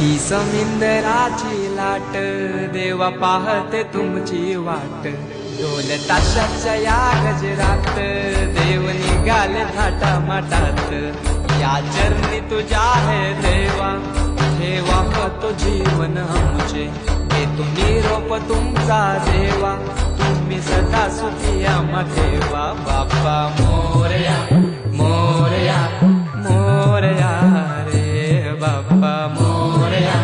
ही समिंदराची लाट देवा पाहते तुमची वाट ढोल ताशाच्या या गजरात देव निघाले थाटा माटात या चरणी तुझ्या है देवा ठेवा तो जीवन आमचे घेतो निरोप तुमचा देवा तुम्ही सदा सुखी आम्हा ठेवा बाप्पा मोरया मोरया मोरया रे बाप्पा मोरया